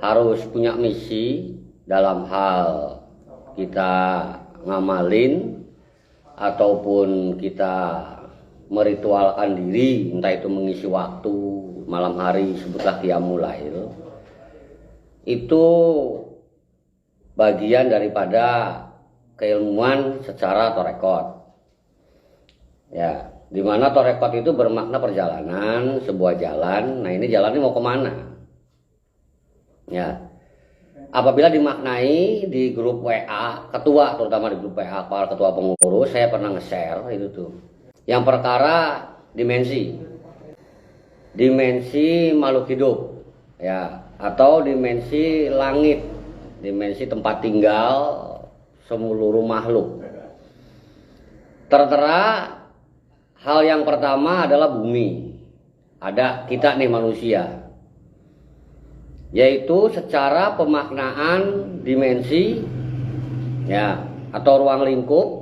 harus punya misi dalam hal kita ngamalin ataupun kita meritualkan diri, entah itu mengisi waktu malam hari, sebutlah qiyamul lail, itu bagian daripada keilmuan secara torekot. Ya, dimana torekot itu bermakna perjalanan, sebuah jalan. Nah, ini jalannya mau kemana? Ya, apabila dimaknai di grup WA, ketua terutama di grup WA, para ketua pengurus, saya pernah nge-share itu tuh. Yang perkara dimensi makhluk hidup, ya, atau dimensi langit, dimensi tempat tinggal seluruh makhluk. Tertera hal yang pertama adalah bumi. Ada kita nih manusia. Yaitu secara pemaknaan dimensi, ya, atau ruang lingkup.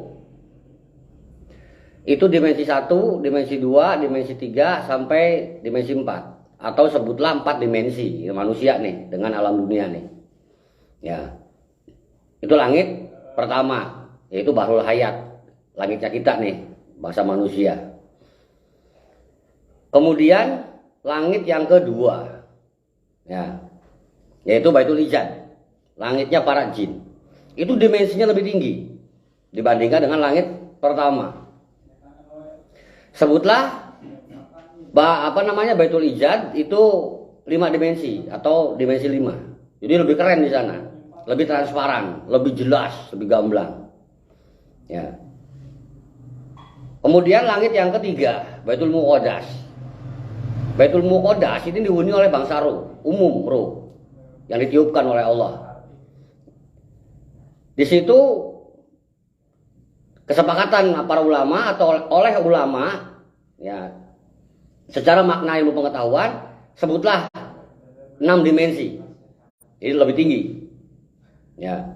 Itu dimensi 1, dimensi 2, dimensi 3 sampai dimensi 4. Atau sebutlah 4 dimensi manusia nih dengan alam dunia nih. Ya. Itu langit pertama, yaitu bahrul hayat. Langitnya kita nih, bangsa manusia. Kemudian langit yang kedua, ya, yaitu Baitul Izzat, langitnya para jin. Itu dimensinya lebih tinggi dibandingkan dengan langit pertama. Sebutlah Baitul Izzat itu 5 dimensi atau dimensi 5. Jadi lebih keren di sana, lebih transparan, lebih jelas, lebih gamblang. Ya. Kemudian langit yang ketiga, Baitul Muqaddas. Baitul Muqaddas ini dihuni oleh bangsa roh, umum roh yang ditiupkan oleh Allah. Di situ kesepakatan para ulama atau oleh ulama, ya, secara makna ilmu pengetahuan, sebutlah 6 dimensi. Ini lebih tinggi. Ya.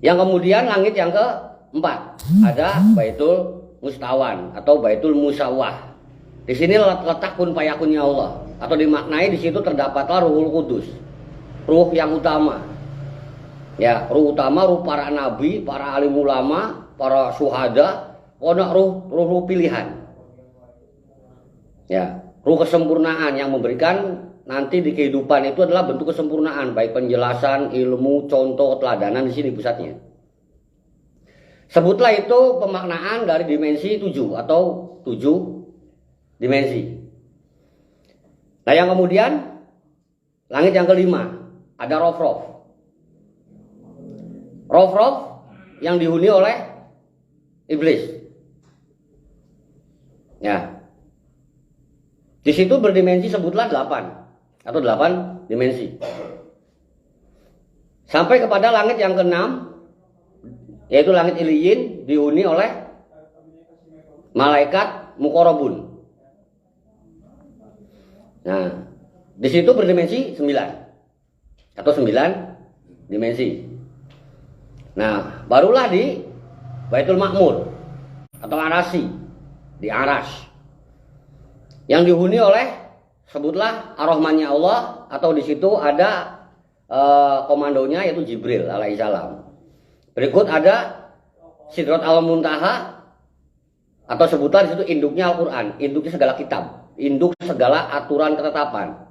Yang kemudian langit yang keempat ada Baitul Mustawan atau Baitul Musawwah. Di sini letak kun fayakunnya Allah, atau dimaknai di situ terdapatlah Ruhul Kudus, ruh yang utama. Ya, ruh utama, ruh para nabi, para alim ulama, para syuhada, ruh pilihan. Ya, ruh kesempurnaan yang memberikan nanti di kehidupan itu adalah bentuk kesempurnaan, baik penjelasan, ilmu, contoh, teladanan di sini pusatnya. Sebutlah itu pemaknaan dari dimensi 7 atau 7 dimensi. Nah, yang kemudian langit yang kelima ada Rof-Rof. Rof-Rof yang dihuni oleh iblis. Ya. Di situ berdimensi sebutlah 8 atau 8 dimensi. Sampai kepada langit yang keenam, yaitu langit Iliyin, dihuni oleh malaikat Muqarrabun. Nah, di situ berdimensi 9 atau 9 dimensi. Nah, barulah di Baitul Ma'mur atau Arasy, di Aras, yang dihuni oleh sebutlah Ar-Rahmannya Allah, atau di situ ada komandonya yaitu Jibril alaihissalam. Berikut ada Sidrat Al-Muntaha, atau sebutlah di situ induknya Al-Quran, induknya segala kitab, induk segala aturan ketetapan.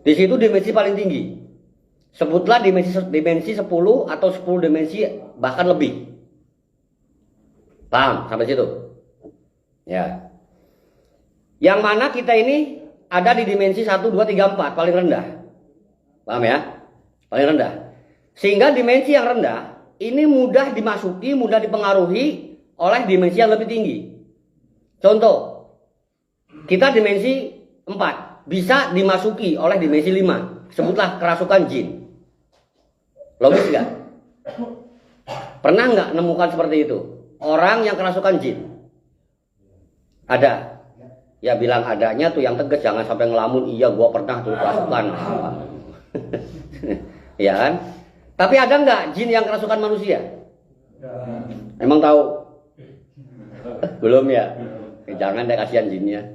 Di situ dimensi paling tinggi. Sebutlah dimensi 10 atau 10 dimensi bahkan lebih. Paham sampai situ? Ya. Yang mana kita ini ada di dimensi 1, 2, 3, 4 paling rendah. Paham ya? Paling rendah. Sehingga dimensi yang rendah ini mudah dimasuki, mudah dipengaruhi oleh dimensi yang lebih tinggi. Contoh, kita dimensi 4 bisa dimasuki oleh dimensi 5. Sebutlah kerasukan jin. Logis nggak? Pernah nggak nemukan seperti itu? Orang yang kerasukan jin? Ada. Ya bilang adanya tuh yang tegas, jangan sampai ngelamun. Iya, gua pernah tuh kerasukan. Ya kan? Tapi ada nggak jin yang kerasukan manusia? Emang tahu? Belum ya? Jangan deh, kasihan jinnya.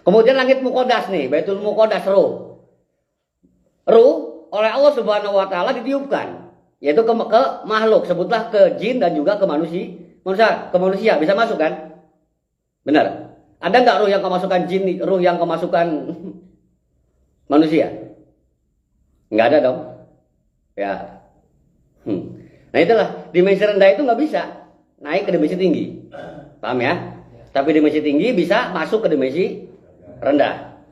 Kemudian langit Muqaddas nih, Baitul Muqaddas Ruh. Ruh oleh Allah Subhanahu wa taala ditiupkan, yaitu ke makhluk, sebutlah ke jin dan juga ke manusia, bisa masuk kan? Benar. Ada nggak ruh yang kemasukan jin, ruh yang kemasukan manusia? Nggak ada dong. Ya. Nah itulah, dimensi rendah itu nggak bisa naik ke dimensi tinggi. Paham ya? Tapi dimensi tinggi bisa masuk ke dimensi rendah.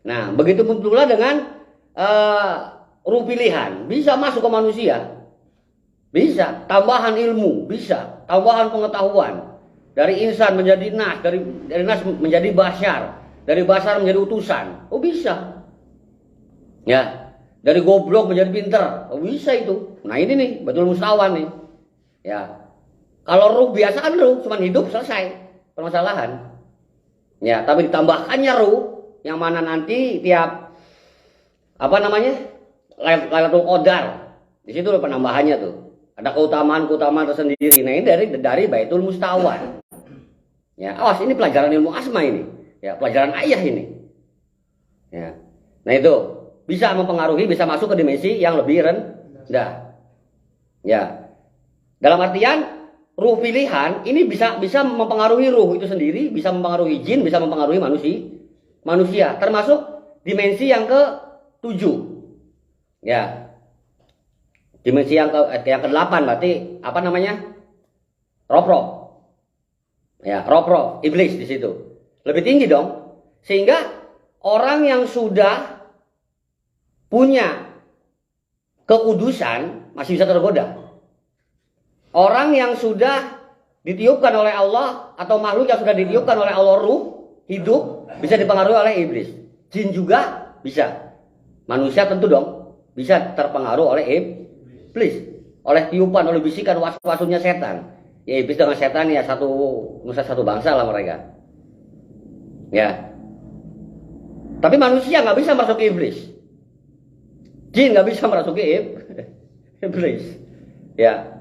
Nah, begitu pula dengan ruh pilihan, bisa masuk ke manusia. Bisa, tambahan ilmu, bisa, tambahan pengetahuan. Dari insan menjadi nas, dari nas menjadi basyar, dari basyar menjadi utusan. Oh bisa. Ya, dari goblok menjadi pinter. Oh bisa itu. Nah ini nih, betul mustawan nih. Ya. Kalau ruh biasa kan ruh, cuman hidup selesai permasalahan. Ya, tapi ditambahkannya ruh yang mana nanti tiap Lailatul Qadar. Di situ penambahannya tuh. Ada keutamaan-keutamaan tersendiri. Nah, ini dari Baitul Mustawan. Ya, awas ini pelajaran ilmu asma ini. Ya, pelajaran ayah ini. Ya. Nah, itu bisa mempengaruhi, bisa masuk ke dimensi yang lebih rendah. Ya. Dalam artian ruh pilihan ini bisa mempengaruhi ruh itu sendiri, bisa mempengaruhi jin, bisa mempengaruhi manusia, termasuk dimensi yang ke-7. Ya. Dimensi yang ke-8 berarti apa namanya? Roh. Ya, roh iblis di situ. Lebih tinggi dong. Sehingga orang yang sudah punya kekudusan masih bisa tergoda. Orang yang sudah ditiupkan oleh Allah atau makhluk yang sudah ditiupkan oleh Allah ruh hidup bisa dipengaruhi oleh iblis. Jin juga bisa. Manusia tentu dong bisa terpengaruh oleh iblis, oleh tiupan, oleh bisikan was-wasunya setan. Ya iblis dengan setan ya satu bangsa lah mereka. Ya. Tapi manusia nggak bisa masuk ke iblis. Jin nggak bisa masuk ke iblis. Ya.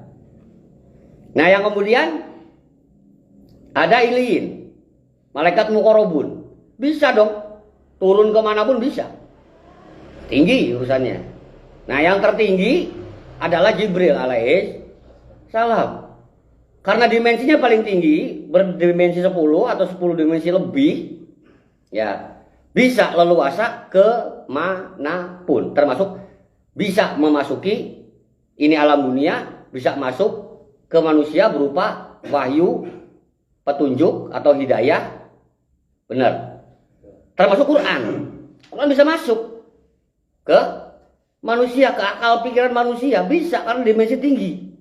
Nah yang kemudian ada iliin, malaikat muqarrabun, bisa dong, turun kemanapun bisa, tinggi urusannya. Nah yang tertinggi adalah Jibril alaihissalam, karena dimensinya paling tinggi, berdimensi 10 atau 10 dimensi lebih, ya bisa leluasa ke manapun, termasuk bisa memasuki ini alam dunia, bisa masuk ke manusia berupa wahyu, petunjuk atau hidayah, benar. Termasuk Quran bisa masuk ke manusia, ke akal pikiran manusia, bisa karena dimensi tinggi.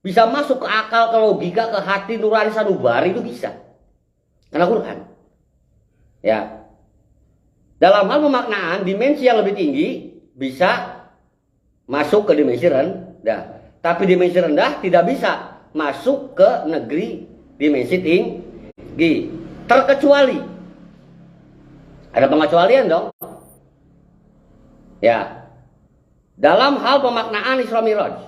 Bisa masuk ke akal, ke logika, ke hati nurani sanubari itu bisa. Karena Quran. Ya. Dalam hal pemaknaan, dimensi yang lebih tinggi bisa masuk ke dimensi rendah. Tapi dimensi rendah tidak bisa masuk ke negeri dimensi tinggi. Terkecuali. Ada pengecualian dong. Ya. Dalam hal pemaknaan Isra Mi'raj,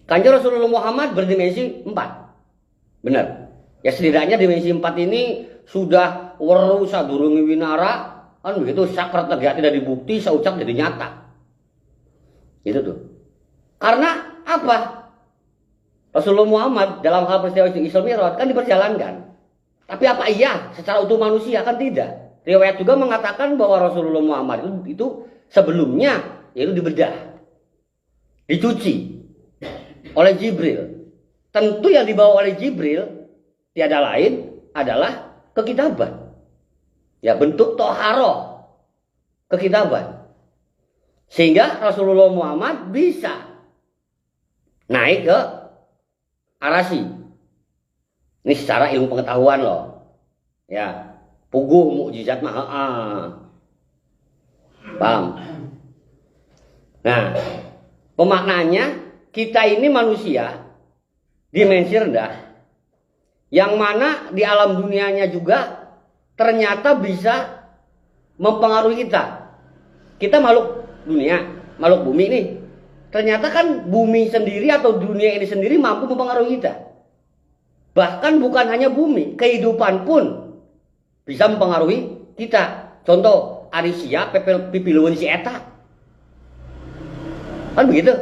Kanjeng Rasulullah Muhammad berdimensi 4. Benar. Ya setidaknya dimensi 4 ini sudah weru sadurungi winara, kan begitu sakrat terjadi dari bukti, saucap jadi nyata. Itu tuh. Karena apa? Rasulullah Muhammad dalam hal peristiwa Isra Mi'raj kan diperjalankan. Tapi apa iya secara utuh manusia? Kan tidak. Riwayat juga mengatakan bahwa Rasulullah Muhammad itu sebelumnya yaitu dibedah, dicuci oleh Jibril. Tentu yang dibawa oleh Jibril tiada lain adalah kekitaban. Ya bentuk toharoh kekitaban. Sehingga Rasulullah Muhammad bisa naik ke arasi. Ini secara ilmu pengetahuan loh. Ya, puguh mukjizat mah. Paham? Nah, pemaknaannya kita ini manusia dimensi rendah yang mana di alam dunianya juga ternyata bisa mempengaruhi kita. Kita makhluk dunia, makhluk bumi nih. Ternyata kan bumi sendiri atau dunia ini sendiri mampu mempengaruhi kita. Bahkan bukan hanya bumi, kehidupan pun bisa mempengaruhi kita. Contoh, Arisia pipiluan si eta. Kan begitu.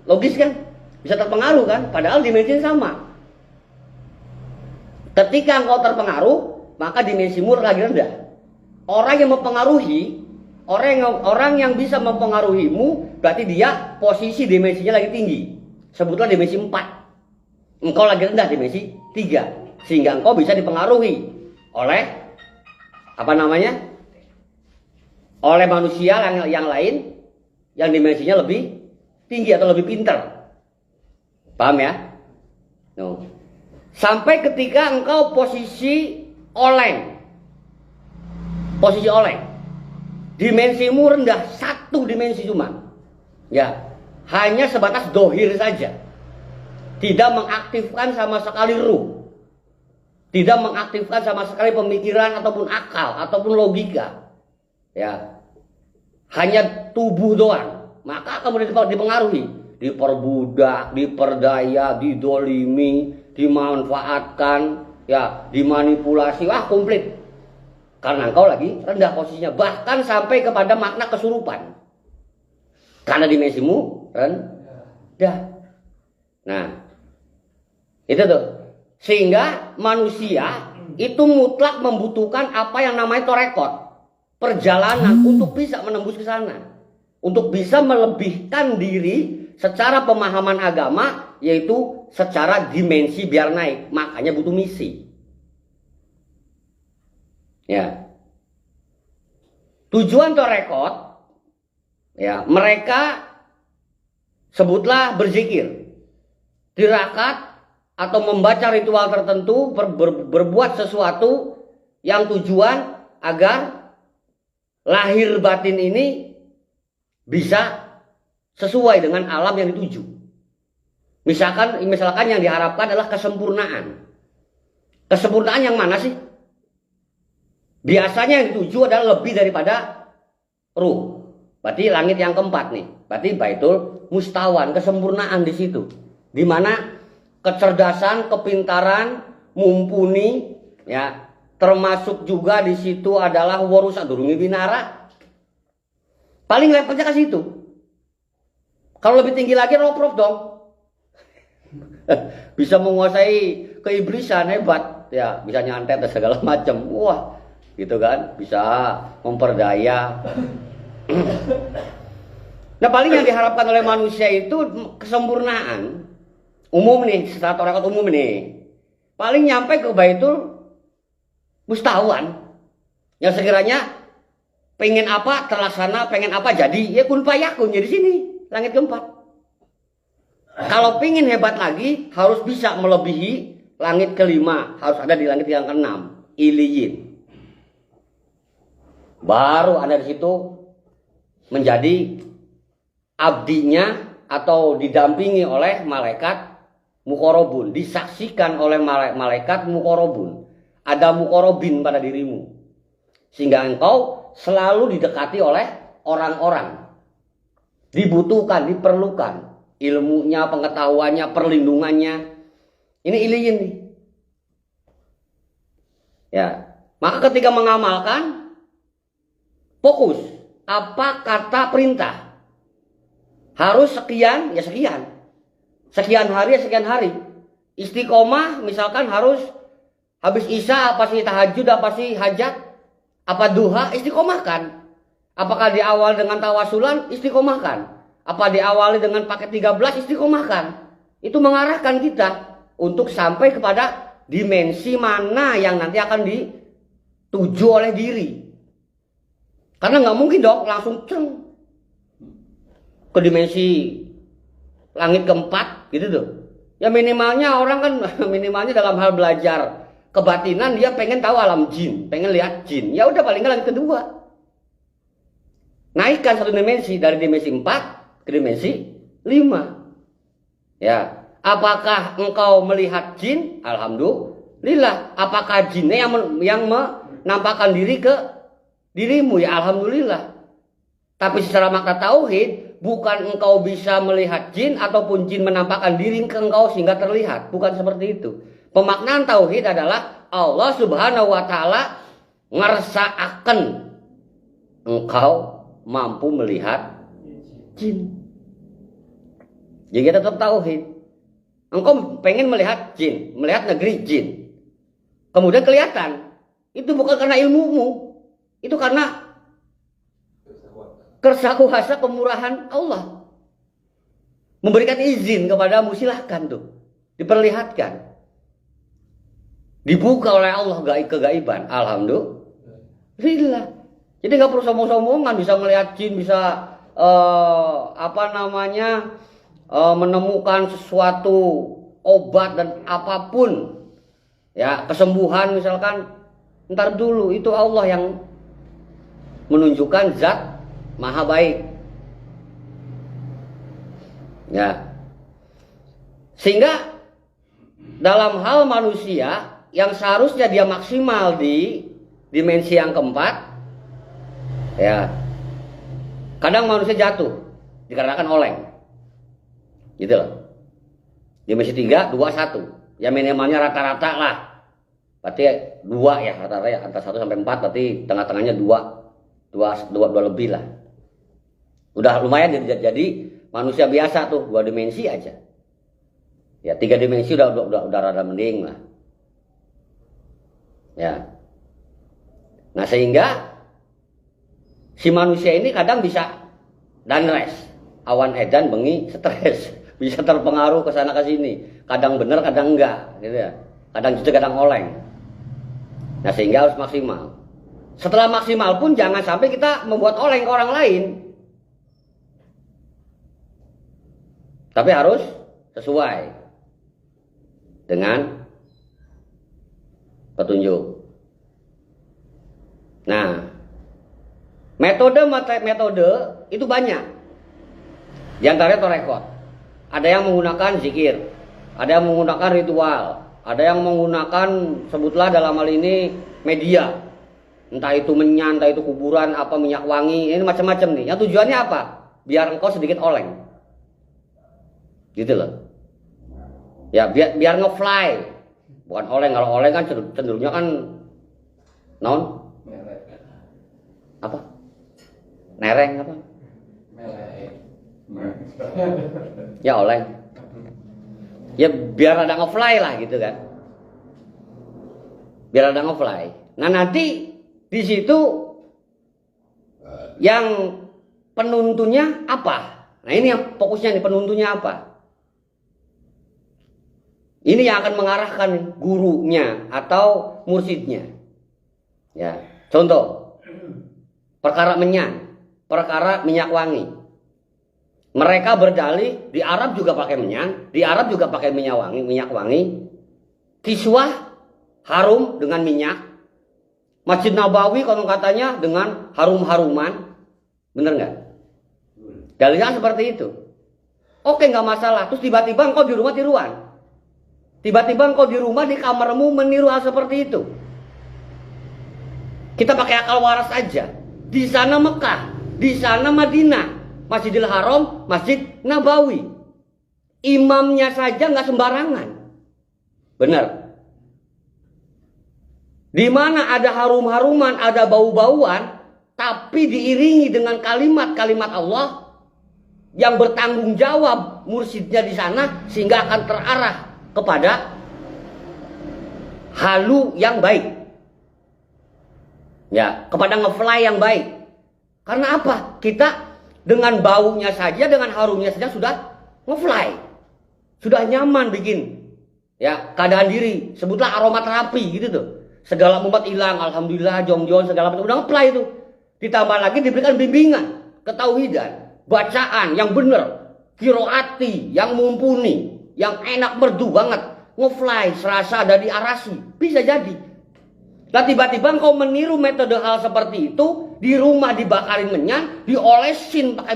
Logis kan? Bisa terpengaruh kan? Padahal dimensinya sama. Ketika engkau terpengaruh, maka dimensimu lagi rendah. Orang yang mempengaruhi, orang yang bisa mempengaruhimu, berarti dia posisi dimensinya lagi tinggi. Sebutlah dimensi 4. Engkau lagi rendah dimensi 3. Sehingga engkau bisa dipengaruhi oleh oleh manusia yang lain yang dimensinya lebih tinggi atau lebih pintar. Paham ya? No. Sampai ketika engkau posisi oleng. Posisi oleng. Dimensimu rendah, 1 dimensi cuma. Ya, hanya sebatas dohir saja. Tidak mengaktifkan sama sekali ruh. Tidak mengaktifkan sama sekali pemikiran ataupun akal ataupun logika. Ya. Hanya tubuh doang. Maka kemudian dipengaruhi, diperbudak, diperdaya, didolimi, dimanfaatkan, ya, dimanipulasi, wah komplit. Karena engkau lagi rendah posisinya, bahkan sampai kepada makna kesurupan. Karena dimensimu rendah. Nah, itu tuh. Sehingga manusia itu mutlak membutuhkan apa yang namanya torekot. Perjalanan untuk bisa menembus ke sana. Untuk bisa melebihkan diri secara pemahaman agama, yaitu secara dimensi biar naik. Makanya butuh misi. Ya. Tujuan torekot, ya, mereka sebutlah berzikir, tirakat atau membaca ritual tertentu, berbuat sesuatu yang tujuan agar lahir batin ini bisa sesuai dengan alam yang dituju. Misalkan yang diharapkan adalah kesempurnaan. Kesempurnaan yang mana sih? Biasanya yang dituju adalah lebih daripada ruh. Berarti langit yang keempat nih. Berarti Baitul Mustawan, kesempurnaan di situ. Di mana kecerdasan, kepintaran, mumpuni, ya, termasuk juga di situ adalah warusa durungi binara. Paling levelnya ke situ. Kalau lebih tinggi lagi roprof dong. Bisa menguasai keiblisan, hebat, ya, bisa nyantet dan segala macam. Wah, gitu kan, bisa memperdaya. Nah, paling yang diharapkan oleh manusia itu kesempurnaan umum nih, setelah torekot umum nih, paling nyampe ke Baitul Mustawan yang sekiranya pengen apa terlaksana, pengen apa jadi, ya kun fayakun di sini langit keempat. Kalau pengen hebat lagi harus bisa melebihi langit kelima, harus ada di langit yang keenam, iliyin. Baru ada di situ menjadi abdinya atau didampingi oleh malaikat mukorobun, disaksikan oleh malaikat mukorobun. Ada mukorobin pada dirimu, sehingga engkau selalu didekati oleh orang-orang, dibutuhkan, diperlukan ilmunya, pengetahuannya, perlindungannya. Ini iliyin nih. Ya, maka ketika mengamalkan, fokus, apa kata perintah? Harus sekian, ya sekian. Sekian hari, ya sekian hari. Istiqomah, misalkan harus habis isya, apa sih tahajud, apa sih hajat, apa duha, istiqomahkan. Apakah diawali dengan tawasulan, istiqomahkan. Apa diawali dengan paket 13, istiqomahkan. Itu mengarahkan kita untuk sampai kepada dimensi mana yang nanti akan dituju oleh diri. Karena nggak mungkin dong langsung ceng ke dimensi langit keempat gitu tuh. Ya minimalnya orang kan minimalnya dalam hal belajar kebatinan dia pengen tahu alam jin, pengen lihat jin. Ya udah paling nggak langit kedua. Naikkan satu dimensi dari dimensi 4 ke dimensi 5. Ya, apakah engkau melihat jin? Alhamdulillah. Apakah jinnya yang menampakkan diri ke dirimu? Ya alhamdulillah. Tapi secara makna tauhid, bukan engkau bisa melihat jin ataupun jin menampakkan diri ke engkau sehingga terlihat. Bukan seperti itu. Pemaknaan tauhid adalah Allah Subhanahu wa taala ngersaaken engkau mampu melihat jin. Jadi kita tetap tauhid. Engkau pengen melihat jin, melihat negeri jin. Kemudian kelihatan, itu bukan karena ilmumu, itu karena kersa kuasa kemurahan Allah. Memberikan izin kepadamu, silahkan tuh, diperlihatkan. Dibuka oleh Allah kegaiban, alhamdulillah. Jadi nggak perlu sombong-sombongan bisa melihat jin, bisa menemukan sesuatu obat dan apapun, ya kesembuhan misalkan. Ntar dulu, itu Allah yang menunjukkan zat maha baik, ya. Sehingga dalam hal manusia yang seharusnya dia maksimal di dimensi yang keempat, ya, kadang manusia jatuh dikarenakan oleng, gitu loh. Dimensi 3, 2, 1, ya minimalnya rata-rata lah, berarti 2 ya rata-rata ya, antara 1 sampai 4, berarti tengah-tengahnya 2 lebih lah. Udah lumayan jadi manusia biasa tuh, 2 dimensi aja. Ya 3 dimensi udah rada mending lah. Ya. Nah sehingga si manusia ini kadang bisa danres, awan edan bengi stres, bisa terpengaruh ke sana ke sini. Kadang benar, kadang enggak, gitu ya. Kadang justru kadang oleng. Nah sehingga harus maksimal. Setelah maksimal pun jangan sampai kita membuat oleng ke orang lain. Tapi harus sesuai dengan petunjuk. Nah, metode itu banyak. Di antaranya torekot. Ada yang menggunakan zikir, ada yang menggunakan ritual, ada yang menggunakan, sebutlah dalam hal ini media. Entah itu menyan, entah itu kuburan, apa minyak wangi, ini macam-macam nih. Yang tujuannya apa? Biar engkau sedikit oleng. Gitu loh. Ya biar nge-fly. Bukan oleng, kalau oleng kan cenderungnya kan naon? Apa? Nereng apa? Ya oleng. Ya biar ada nge-fly lah gitu kan. Biar ada nge-fly. Nah nanti di situ yang penuntunnya apa? Nah ini yang fokusnya nih, penuntunnya apa? Ini yang akan mengarahkan gurunya atau mursidnya. Ya, contoh perkara menyan, perkara minyak wangi. Mereka berdalih di Arab juga pakai menyan, di Arab juga pakai minyak wangi. Kiswah harum dengan minyak. Masjid Nabawi konon katanya dengan harum-haruman. Bener nggak? Dalilnya seperti itu. Oke, nggak masalah. Terus tiba-tiba engkau di rumah tiruan. Tiba-tiba engkau di rumah, di kamarmu meniru hal seperti itu. Kita pakai akal waras aja. Di sana Mekah, di sana Madinah, Masjidil Haram, Masjid Nabawi. Imamnya saja nggak sembarangan. Benar. Di mana ada harum-haruman, ada bau-bauan, tapi diiringi dengan kalimat-kalimat Allah yang bertanggung jawab mursyidnya di sana, sehingga akan terarah kepada halu yang baik, ya, kepada nge-fly yang baik. Karena apa? Kita dengan baunya saja, dengan harumnya saja sudah nge-fly, sudah nyaman bikin, ya, keadaan diri. Sebutlah aromaterapi gitu tuh. Segala mumet hilang, alhamdulillah, jong-jong segala macam udah nge-fly itu. Ditambah lagi diberikan bimbingan, ketauhidan, bacaan yang benar, qiraati yang mumpuni, yang enak merdu banget, nge-fly, serasa ada di arasi, bisa jadi. Lah tiba-tiba engkau meniru metode hal seperti itu, di rumah dibakarin menyan, diolesin pakai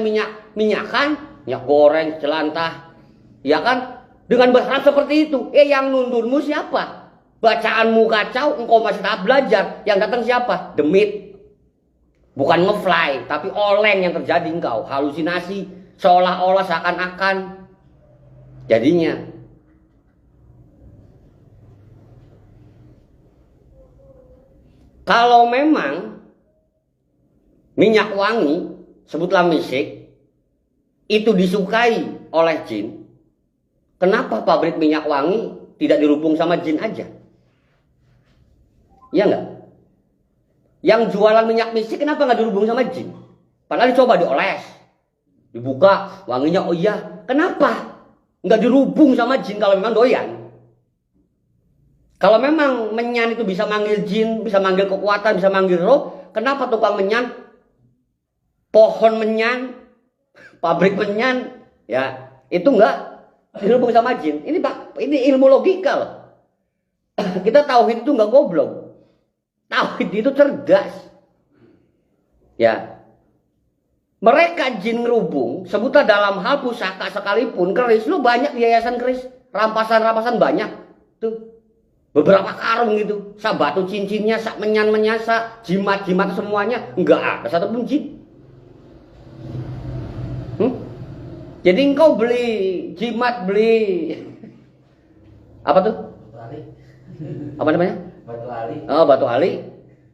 minyak goreng, jelantah, ya kan? Dengan berharap seperti itu, yang nundurmu siapa? Bacaanmu kacau, engkau masih tahap belajar, yang datang siapa? Demit. Bukan nge-fly, tapi oleng yang terjadi engkau, halusinasi, seolah-olah seakan-akan. Jadinya Kalau memang minyak wangi, sebutlah misik, itu disukai oleh jin, kenapa pabrik minyak wangi tidak dirubung sama jin aja? Iya nggak? Yang jualan minyak misik kenapa nggak dirubung sama jin? Padahal dicoba dioles, dibuka wanginya, oh iya, kenapa nggak dirubung sama jin kalau memang doyan? Kalau memang menyan itu bisa manggil jin, bisa manggil kekuatan, bisa manggil roh, kenapa tukang menyan, pohon menyan, pabrik menyan, ya itu enggak dirubung sama jin? Ini Pak, ini ilmu logika loh. Kita tauhid itu enggak goblok, tauhid itu cerdas. Ya, mereka jin ngerubung, sebutlah dalam hal pusaka sekalipun, keris, lu banyak di yayasan keris, rampasan-rampasan banyak tuh. Beberapa karung gitu, sak batu cincinnya, sak menyan-menyan, sak jimat-jimat semuanya, enggak ada satupun jin. Jadi engkau beli jimat, beli apa tuh? Batu ali. Apa namanya? Batu ali. Oh, batu ali.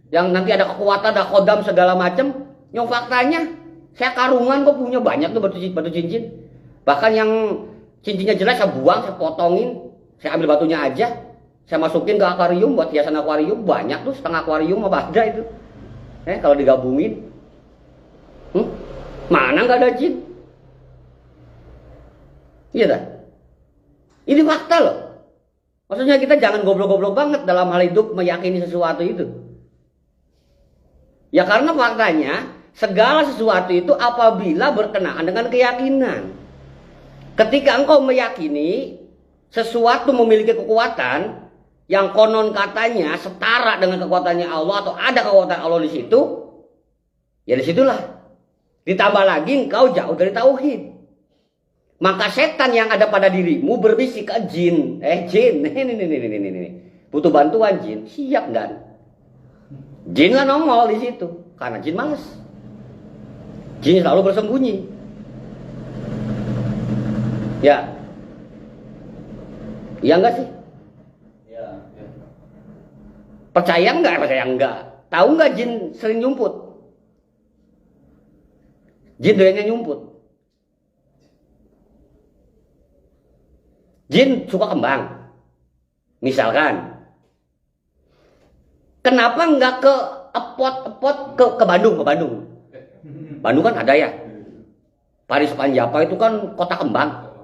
Yang nanti ada kekuatan, ada kodam segala macam. Yang faktanya, saya karungan kok punya banyak tuh batu cincin. Bahkan yang cincinnya jelek saya buang, saya potongin, saya ambil batunya aja. Saya masukin ke akuarium buat hiasan akuarium, banyak tuh, setengah akuarium apa ada itu. Kalau digabungin, mana nggak ada jin? Iya dah. Ini fakta loh. Maksudnya kita jangan goblok-goblok banget dalam hal hidup meyakini sesuatu itu. Ya karena faktanya segala sesuatu itu apabila berkenaan dengan keyakinan. Ketika engkau meyakini sesuatu memiliki kekuatan yang konon katanya setara dengan kekuatannya Allah atau ada kekuatan Allah di situ, ya disitulah. Ditambah lagi engkau jauh dari tauhid. Maka setan yang ada pada dirimu berbisik ke jin, jin, ini, butuh bantuan jin, siap dan jin lah nongol di situ, karena jin males. Jin selalu bersembunyi. Ya, iya enggak sih? Percaya enggak? Percaya enggak? Tahu enggak jin sering nyumput? Jin doyannya nyumput. Jin suka kembang. Misalkan. Kenapa enggak ke epot ke Bandung, Bandung kan ada ya. Paris Panjapa itu kan kota kembang.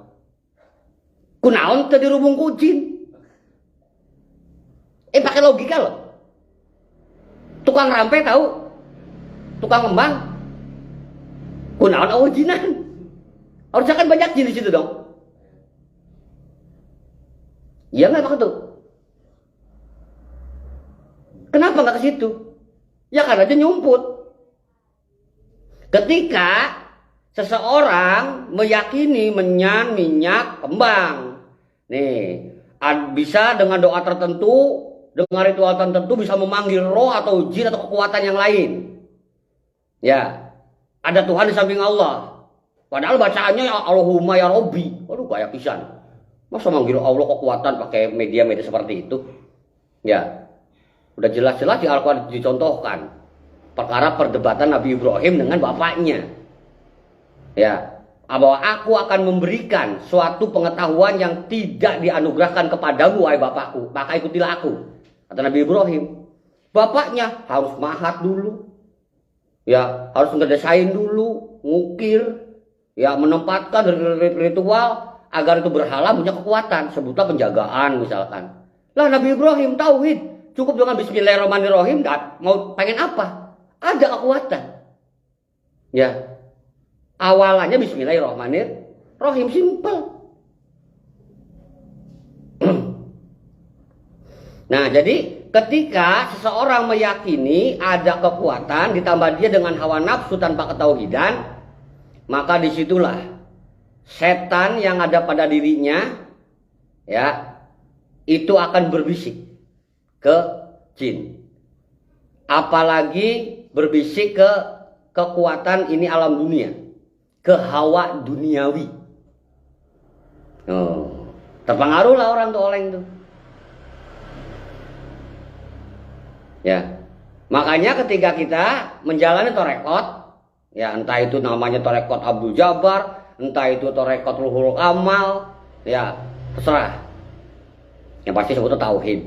Kunaon tadi rubung ku jin. Pakai logika loh. Tukang rampe tahu, tukang kembang, kunaon oh jinan. Harusnya kan banyak jin di situ dong. Iya nggak begitu? Kenapa nggak ke situ? Ya karena dia nyumput. Ketika seseorang meyakini menyan, minyak, kembang, nih bisa dengan doa tertentu, dengan ritual tertentu bisa memanggil roh atau jin atau kekuatan yang lain. Ya, ada Tuhan di samping Allah. Padahal bacaannya ya Allahumma ya Robbi. Waduh kayak pisan. Masa manggil Allah kekuatan pakai media-media seperti itu? Ya, udah jelas-jelas di Al-Quran dicontohkan. Perkara perdebatan Nabi Ibrahim dengan bapaknya. Ya, bahwa aku akan memberikan suatu pengetahuan yang tidak dianugerahkan kepadamu, wahai bapakku. Maka ikutilah aku. Kata Nabi Ibrahim, bapaknya harus mahat dulu, ya harus ngedesain dulu, ngukir, ya menempatkan ritual agar itu berhala punya kekuatan, sebutlah penjagaan misalkan. Lah Nabi Ibrahim tauhid, cukup dengan Bismillahirrahmanirrahim, mau pengen apa? Ada kekuatan. Ya, awalannya Bismillahirrahmanirrahim, simple. Nah, jadi ketika seseorang meyakini ada kekuatan ditambah dia dengan hawa nafsu tanpa ketauhidan, maka disitulah setan yang ada pada dirinya, ya, itu akan berbisik ke jin. Apalagi berbisik ke kekuatan ini alam dunia, ke hawa duniawi. Oh, terpengaruhlah orang tuh oleng tuh. Ya, Makanya ketika kita menjalani torekot, ya entah itu namanya torekot Abdul Jabbar, entah itu torekot Ruhul Amal, ya terserah. Yang pasti sebutnya tauhid.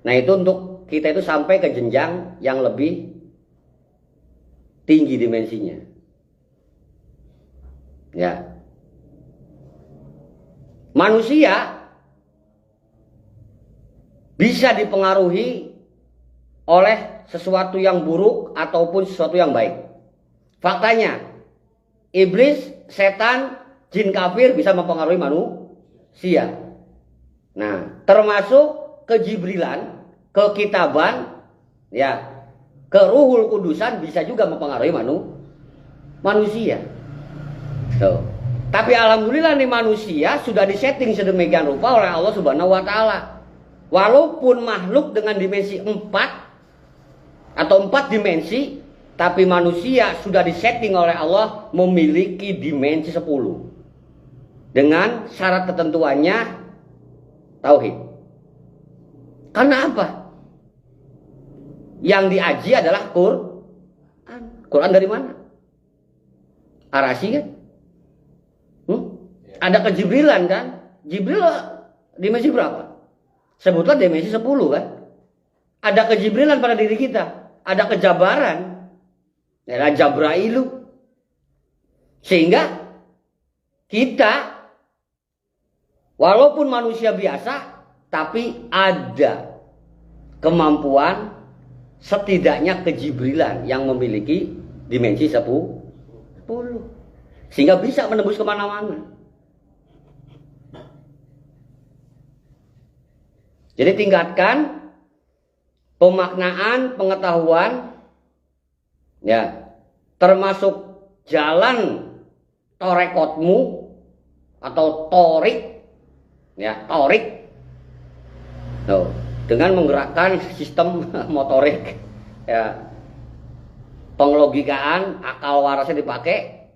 Nah itu untuk kita itu sampai ke jenjang yang lebih tinggi dimensinya. Ya. Manusia bisa dipengaruhi oleh sesuatu yang buruk ataupun sesuatu yang baik. Faktanya, iblis, setan, jin kafir bisa mempengaruhi manusia. Nah, termasuk kejibrilan, kekitaban, ya, keruhul kudusan bisa juga mempengaruhi manusia. Tuh. Tapi alhamdulillah nih manusia sudah disetting sedemikian rupa oleh Allah Subhanahu wa taala. Walaupun makhluk dengan dimensi 4 atau 4 dimensi, tapi manusia sudah disetting oleh Allah memiliki dimensi 10. Dengan syarat ketentuannya tauhid. Karena apa? Yang diaji adalah Quran. Quran dari mana? Arasi kan? Ada kejibrilan kan? Jibril dimensi berapa? Sebutlah dimensi 10 kan? Ada kejibrilan pada diri kita. Ada kejabaran. Ada Jabrailu. Sehingga kita walaupun manusia biasa, tapi ada kemampuan setidaknya kejibrilan yang memiliki dimensi 10. Sehingga bisa menembus kemana-mana. Jadi tingkatkan pemaknaan pengetahuan, ya, termasuk jalan torekotmu atau torik, ya, torik, tuh, dengan menggerakkan sistem motorik, ya, pengelogikaan, akal warasnya dipakai,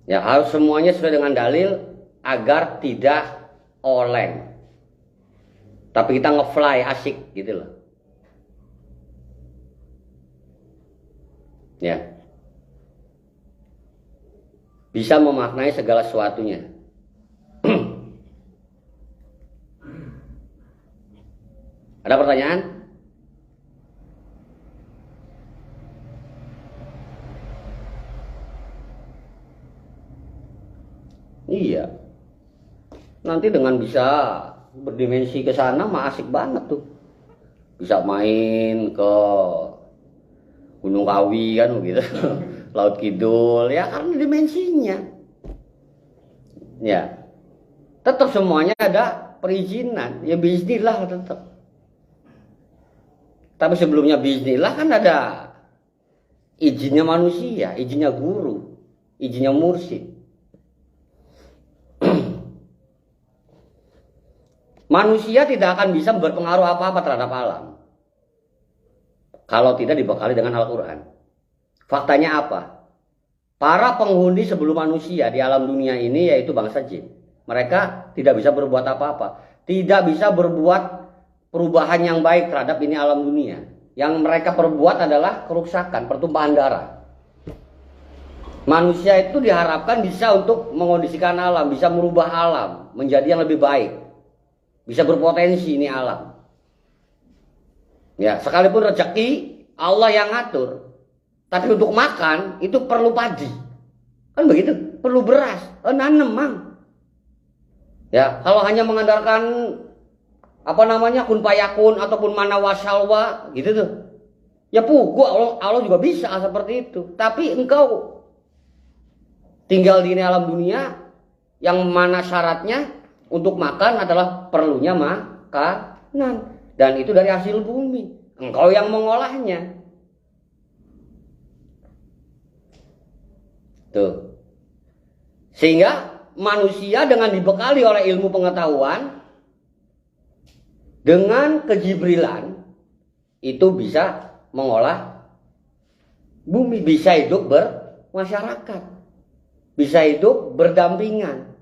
ya, harus semuanya sesuai dengan dalil agar tidak oleng. Tapi kita ngefly asik gitu loh. Ya. Bisa memaknai segala sesuatunya. Ada pertanyaan? Iya. Nanti dengan bisa berdimensi ke sana mah asik banget tuh. Bisa main ke Gunung Kawi kan begitu. Laut Kidul ya karena dimensinya. Ya. Tetap semuanya ada perizinan. Ya bismillah tetap. Tapi sebelumnya bismillah kan ada izinnya manusia, izinnya guru, izinnya mursyid. Manusia tidak akan bisa berpengaruh apa-apa terhadap alam kalau tidak dibekali dengan Al-Quran. Faktanya apa? Para penghuni sebelum manusia di alam dunia ini yaitu bangsa jin. Mereka tidak bisa berbuat apa-apa. Tidak bisa berbuat perubahan yang baik terhadap ini alam dunia. Yang mereka perbuat adalah kerusakan, pertumpahan darah. Manusia itu diharapkan bisa untuk mengondisikan alam, bisa merubah alam menjadi yang lebih baik. Bisa berpotensi ini alam. Ya, sekalipun rezeki Allah yang ngatur. Tapi untuk makan itu perlu padi. Kan begitu? Perlu beras, nanem mang. Ya, kalau hanya mengandalkan apa namanya kun payakun ataupun mana wasalwa gitu tuh. Ya pugu Allah juga bisa seperti itu. Tapi engkau tinggal di ini alam dunia yang mana syaratnya untuk makan adalah perlunya makanan. Dan itu dari hasil bumi. Engkau yang mengolahnya. Tuh. Sehingga manusia dengan dibekali oleh ilmu pengetahuan, dengan kejibrilan, itu bisa mengolah bumi. Bisa hidup bermasyarakat. Bisa hidup berdampingan.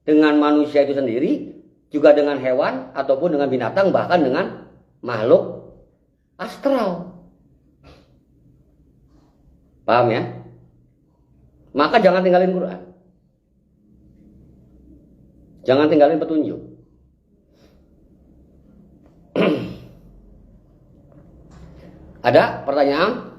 Dengan manusia itu sendiri, juga dengan hewan, ataupun dengan binatang, bahkan dengan makhluk astral. Paham ya? Maka jangan tinggalin Quran. Jangan tinggalin petunjuk. Ada pertanyaan?